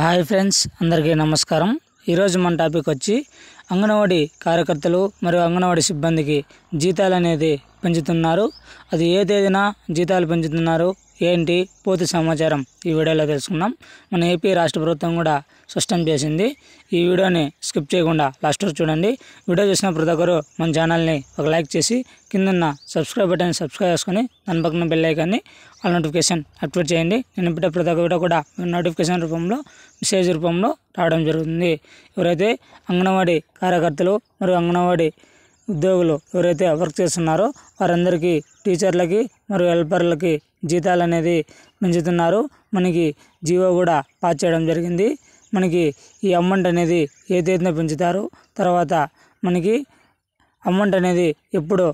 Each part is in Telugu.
హాయ్ ఫ్రెండ్స్, అందరికీ నమస్కారం. ఈరోజు మన టాపిక్ వచ్చి అంగన్వాడీ కార్యకర్తలు మరియు అంగన్వాడీ సిబ్బందికి జీతాలు అనేది పెంచుతున్నారు. అది ఏ తేదీన జీతాలు పెంచుతున్నారు ఏంటి పూర్తి సమాచారం ఈ వీడియోలో తెలుసుకుందాం. మన ఏపీ రాష్ట్ర ప్రభుత్వం కూడా స్పష్టం చేసింది. ఈ వీడియోని స్కిప్ చేయకుండా లాస్ట్ వరకు చూడండి. వీడియో చూసిన ప్రతి ఒక్కరు మన ఛానల్ని ఒక లైక్ చేసి కిందన్న సబ్స్క్రైబ్ బటన్ సబ్స్క్రైబ్ చేసుకొని దాని పక్కన బెల్ ఐకాన్ని ఆల్ నోటిఫికేషన్ యాక్టివేట్ చేయండి. నేను పెట్టే ప్రతి ఒక్క వీడియో కూడా నోటిఫికేషన్ రూపంలో మెసేజ్ రూపంలో రావడం జరుగుతుంది. ఎవరైతే అంగన్వాడీ కార్యకర్తలు మరియు అంగన్వాడీ ఉద్యోగులు ఎవరైతే వర్క్ చేస్తున్నారో వారందరికీ టీచర్లకి మరియు హెల్పర్లకి జీతాలు అనేది పెంచుతున్నారు. మనకి జీవో కూడా పాస్ చేయడం జరిగింది. మనకి ఈ అమౌంట్ అనేది ఏ తేదీన పెంచుతారు, తర్వాత మనకి అమౌంట్ అనేది ఎప్పుడు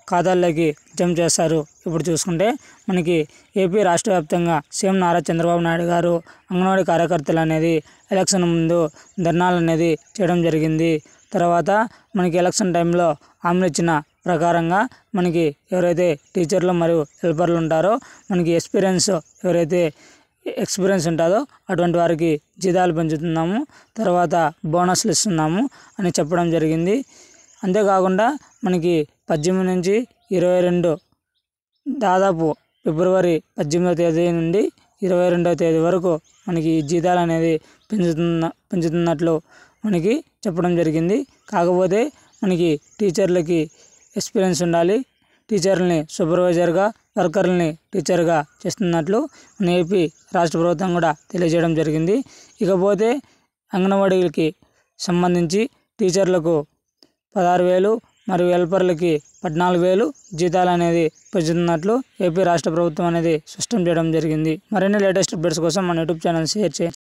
ఖాతాల్లోకి జమ చేస్తారు. ఇప్పుడు చూసుకుంటే మనకి ఏపీ రాష్ట్ర వ్యాప్తంగా సీఎం నారా చంద్రబాబు నాయుడు గారు అంగన్వాడీ కార్యకర్తలు అనేది ఎలక్షన్ ముందు ధర్నాలు అనేది చేయడం జరిగింది. తర్వాత మనకి ఎలక్షన్ టైంలో హామీ ఇచ్చిన ప్రకారంగా మనకి ఎవరైతే టీచర్లు మరియు హెల్పర్లు ఉంటారో మనకి ఎవరైతే ఎక్స్పీరియన్స్ ఉంటుందో అటువంటి వారికి జీతాలు పెంచుతున్నాము, తర్వాత బోనస్లు ఇస్తున్నాము అని చెప్పడం జరిగింది. అంతేకాకుండా మనకి 18 నుంచి 22 దాదాపు ఫిబ్రవరి 18వ తేదీ నుండి 22వ తేదీ వరకు మనకి జీతాలు అనేది పెంచుతున్నట్లు మనకి చెప్పడం జరిగింది. కాకపోతే మనకి టీచర్లకి ఎక్స్పీరియన్స్ ఉండాలి. టీచర్లని సూపర్వైజర్గా, వర్కర్లని టీచర్గా చేస్తున్నట్లు మన ఏపీ రాష్ట్ర ప్రభుత్వం కూడా తెలియజేయడం జరిగింది. ఇకపోతే అంగన్వాడీలకి సంబంధించి టీచర్లకు 16,000 మరియు హెల్పర్లకి 14,000 జీతాలు అనేది పెంచుతున్నట్లు ఏపీ రాష్ట్ర ప్రభుత్వం అనేది స్పష్టం చేయడం జరిగింది. మరిన్ని లేటెస్ట్ అప్డేట్స్ కోసం మన యూట్యూబ్ ఛానల్ షేర్ చేయండి.